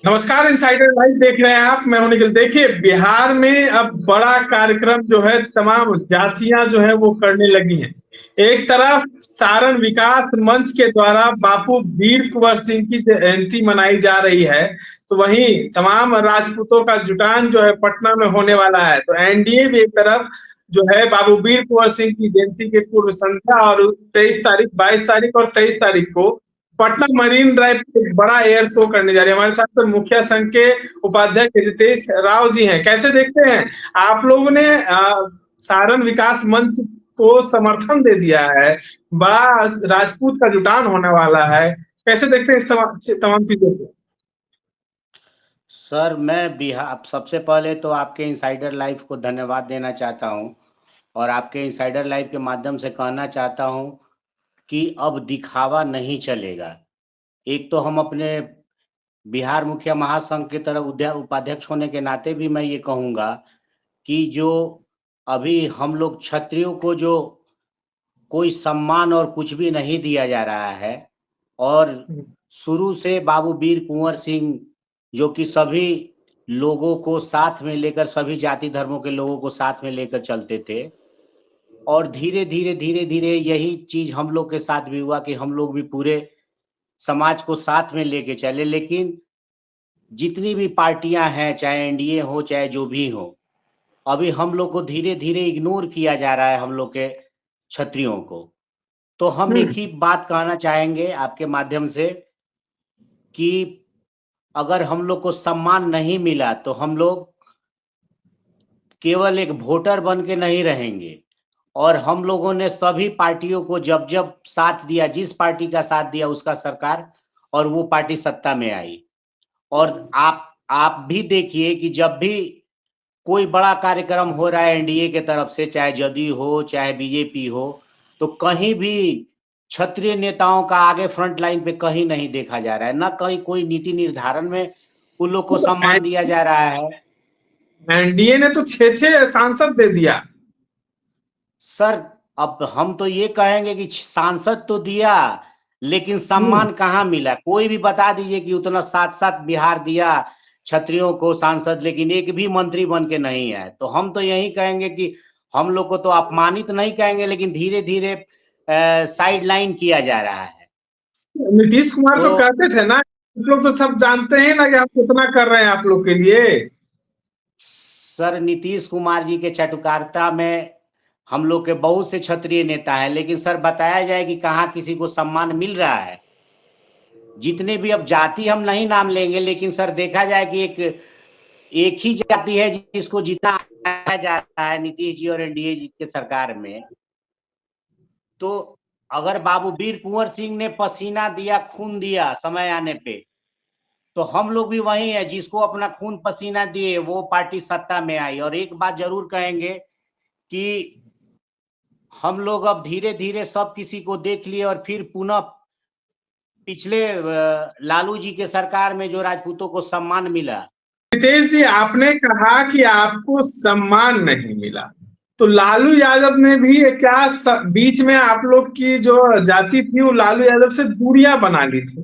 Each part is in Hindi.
नमस्कार, इनसाइडर लाइव देख रहे हैं आप। मैं हूं निखिल। देखिए, बिहार में अब बड़ा कार्यक्रम जो है तमाम जातियां जो है वो करने लगी हैं। एक तरफ सारण विकास मंच के द्वारा बापू वीर कुंवर सिंह की जयंती मनाई जा रही है, तो वहीं तमाम राजपूतों का जुटान जो है पटना में होने वाला है। तो एनडीए भी एक तरफ जो है बाबू वीर कुंवर सिंह की जयंती के पूर्व संध्या और 23 तारीख, 22 तारीख और 23 तारीख को पटना मरीन ड्राइव पे एक बड़ा एयर शो करने जा रहे हैं। हमारे साथ तो मुखिया संघ के उपाध्यक्ष रितेश राव जी हैं। कैसे देखते हैं आप लोगों ने सारण विकास मंच को समर्थन दे दिया है, बड़ा राजपूत का जुटान होने वाला है, कैसे देखते हैं इस तमाम चीजों को? सर, मैं बिहार सबसे पहले तो आपके इनसाइडर लाइव को धन्यवाद देना चाहता हूं और आपके इनसाइडर लाइव के माध्यम से कहना चाहता हूं कि अब दिखावा नहीं चलेगा। एक तो हम अपने बिहार मुखिया महासंघ की तरफ उपाध्यक्ष होने के नाते भी मैं ये कहूंगा कि जो अभी हम लोग क्षत्रियों को जो कोई सम्मान और कुछ भी नहीं दिया जा रहा है, और शुरू से बाबू वीर कुंवर सिंह जो कि सभी लोगों को साथ में लेकर, सभी जाति धर्मों के लोगों को साथ में लेकर चलते थे, और धीरे धीरे यही चीज हम लोग के साथ भी हुआ कि हम लोग भी पूरे समाज को साथ में लेके चले। लेकिन जितनी भी पार्टियां हैं, चाहे एनडीए हो चाहे जो भी हो, अभी हम लोग को धीरे धीरे इग्नोर किया जा रहा है, हम लोग के क्षत्रियों को। तो हम एक ही बात कहना चाहेंगे आपके माध्यम से कि अगर हम लोग को सम्मान नहीं मिला तो हम लोग केवल एक वोटर बन के नहीं रहेंगे, और हम लोगों ने सभी पार्टियों को जब जब साथ दिया, जिस पार्टी का साथ दिया उसका सरकार और वो पार्टी सत्ता में आई। और आप भी देखिए कि जब भी कोई बड़ा कार्यक्रम हो रहा है एनडीए के तरफ से, चाहे जदयू हो चाहे बीजेपी हो, तो कहीं भी क्षत्रिय नेताओं का आगे फ्रंट लाइन पे कहीं नहीं देखा जा रहा है, ना कहीं कोई नीति निर्धारण में उन लोग को सम्मान दिया जा रहा है। एनडीए ने तो 6 सांसद दे दिया। सर, अब हम तो ये कहेंगे कि सांसद तो दिया, लेकिन सम्मान कहाँ मिला? कोई भी बता दीजिए कि उतना 7-7 बिहार दिया क्षत्रियों को सांसद, लेकिन एक भी मंत्री बन के नहीं आए। तो हम तो यही कहेंगे कि हम लोग को तो अपमानित नहीं कहेंगे, लेकिन धीरे धीरे साइड लाइन किया जा रहा है। नीतीश कुमार तो तो कहते थे ना, आप लोग तो सब जानते हैं ना कि आप कितना कर रहे हैं आप लोग के लिए। सर, नीतीश कुमार जी के चटुकारिता में हम लोग के बहुत से क्षत्रिय नेता हैं, लेकिन सर बताया जाए कि कहाँ किसी को सम्मान मिल रहा है? जितने भी, अब जाति हम नहीं नाम लेंगे, लेकिन सर देखा जाए कि एक ही जाति है जिसको जिताया जा रहा है नीतीश जी और एनडीए जी के सरकार में। तो अगर बाबू वीर कुंवर सिंह ने पसीना दिया, खून दिया समय आने पे, तो हम लोग भी वही है जिसको अपना खून पसीना दिए वो पार्टी सत्ता में आई। और एक बात जरूर कहेंगे कि हम लोग अब धीरे धीरे सब किसी को देख लिए, और फिर पुनः पिछले लालू जी के सरकार में जो राजपूतों को सम्मान मिला। रितेश जी, आपने कहा कि आपको सम्मान नहीं मिला, तो लालू यादव ने भी बीच में आप लोग की जो जाति थी वो लालू यादव से दूरियां बना ली थी,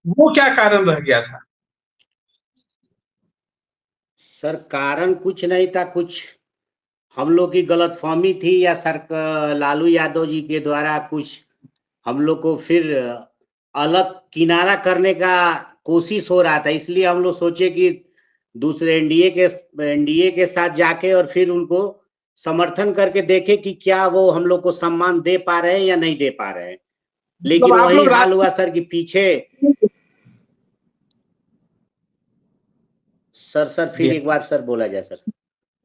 वो क्या कारण रह गया था? सर, कारण कुछ नहीं था, कुछ हम लोग की गलतफहमी थी, या सर लालू यादव जी के द्वारा कुछ हम लोग को फिर अलग किनारा करने का कोशिश हो रहा था। इसलिए हम लोग सोचे कि दूसरे एनडीए के साथ जाके और फिर उनको समर्थन करके देखे कि क्या वो हम लोग को सम्मान दे पा रहे हैं या नहीं दे पा रहे हैं। मतलब लेकिन आप वही लोग हाल हुआ सर कि पीछे। सर फिर एक बार सर बोला जाए सर।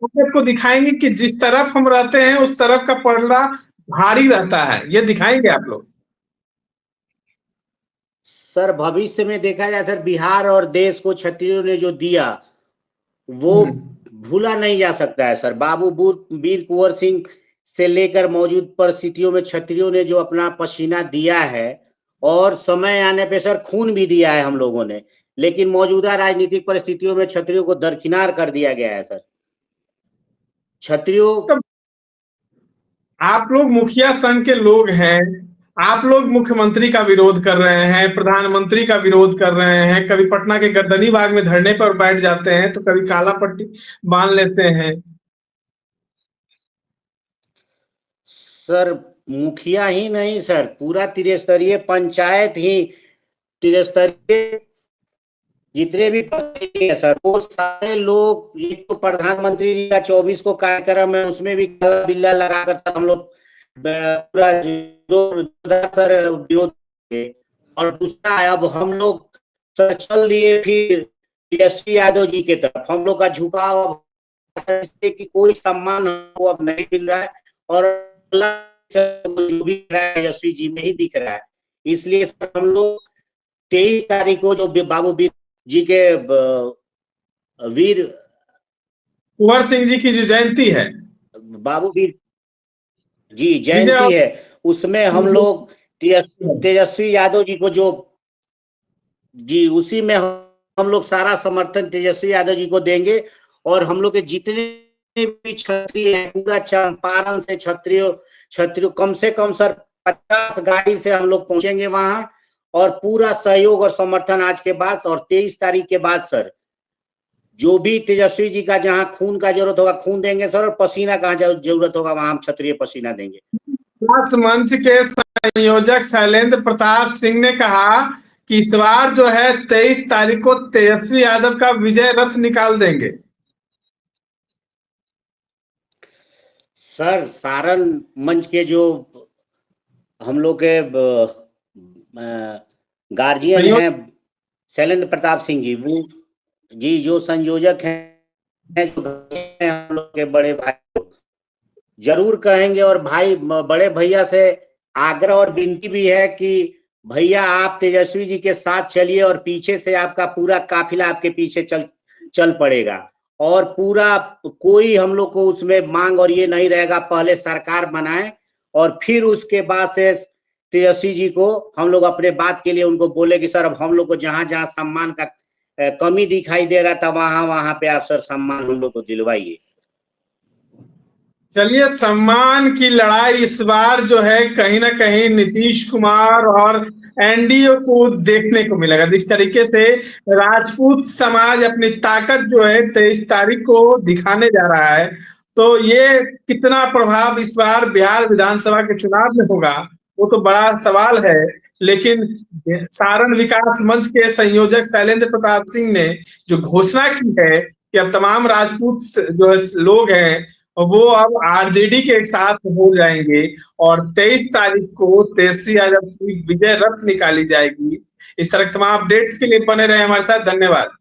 को दिखाएंगे कि जिस तरफ हम रहते हैं उस तरफ का पलड़ा भारी रहता है, ये दिखाएंगे आप लोग? सर भविष्य में देखा जाए सर, बिहार और देश को क्षत्रियों ने जो दिया वो भूला नहीं जा सकता है सर। बाबू वीर कुंवर सिंह से लेकर मौजूद परिस्थितियों में क्षत्रियों ने जो अपना पसीना दिया है, और समय आने पे सर खून भी दिया है हम लोगों ने, लेकिन मौजूदा राजनीतिक परिस्थितियों में क्षत्रियों को दरकिनार कर दिया गया है सर। क्षत्रियों तो आप लोग मुखिया संघ के लोग हैं, आप लोग मुख्यमंत्री का विरोध कर रहे हैं, प्रधानमंत्री का विरोध कर रहे हैं, कभी पटना के गर्दनी बाग में धरने पर बैठ जाते हैं तो कभी काला पट्टी बांध लेते हैं। सर मुखिया ही नहीं सर, पूरा त्रिस्तरीय पंचायत ही, त्रिस्तरीय जितने भी है सर, वो सारे लोग, ये तो प्रधानमंत्री जी का 24 को कार्यक्रम है, उसमें भी काला बिल्ला लगाकर हम लोग पूरा सर विरोध, और दूसरा अब हम लोग सर चल दिए फिर तेजस्वी यादव जी के तरफ, हम लोग का झुकाव कि कोई सम्मान हमको अब नहीं मिल रहा है, और जो भी तेजस्वी जी में ही दिख रहा है। इसलिए सर हम लोग 23 तारीख को जो बाबू जी के वीर कुंवर सिंह जी की जो जयंती है, बाबू वीर जी जयंती है, उसमें हम लोग तेजस्वी यादव जी को जो जी, उसी में हम लोग सारा समर्थन तेजस्वी यादव जी को देंगे, और हम लोग के जितने भी क्षत्रिय हैं, पूरा चंपारण से क्षत्रिय कम से कम सर 50 गाड़ी से हम लोग पहुंचेंगे वहां, और पूरा सहयोग और समर्थन आज के बाद और 23 तारीख के बाद सर जो भी तेजस्वी जी का जहां खून का जरूरत होगा खून देंगे सर, और पसीना कहाँ जरूरत होगा वहां हम क्षत्रिय पसीना देंगे। विकास मंच के संयोजक शैलेंद्र प्रताप सिंह ने कहा कि इस बार जो है 23 तारीख को तेजस्वी यादव का विजय रथ निकाल देंगे। सर सारण मंच के जो हम लोग के गार्जियन हैं शैलेंद्र प्रताप सिंह जी, वो जी जो संयोजक हैं, जो हम लोग के बड़े भाई जरूर कहेंगे, और भाई बड़े भैया से आग्रह और विनती भी है कि भैया आप तेजस्वी जी के साथ चलिए, और पीछे से आपका पूरा काफिला आपके पीछे चल पड़ेगा, और पूरा कोई हम लोग को उसमें मांग और ये नहीं रहेगा, पहले सरकार बनाए और फिर उसके बाद से तेजस्वी जी को हम लोग अपने बात के लिए उनको बोले कि सर अब हम लोग को जहां जहां सम्मान का कमी दिखाई दे रहा था वहां वहां पे आप सर सम्मान हम लोग को दिलवाइए। चलिए, सम्मान की लड़ाई इस बार जो है कहीं ना कहीं नीतीश कुमार और एनडीए को देखने को मिलेगा। जिस तरीके से राजपूत समाज अपनी ताकत जो है 23 तारीख को दिखाने जा रहा है, तो ये कितना प्रभाव इस बार बिहार विधानसभा के चुनाव में होगा वो तो बड़ा सवाल है। लेकिन सारण विकास मंच के संयोजक शैलेंद्र प्रताप सिंह ने जो घोषणा की है कि अब तमाम राजपूत जो है लोग हैं वो अब आरजेडी के साथ हो जाएंगे, और 23 तारीख को तेजस्वी यादव की विजय रथ निकाली जाएगी। इस तरह के तमाम अपडेट्स के लिए बने रहे हमारे साथ। धन्यवाद।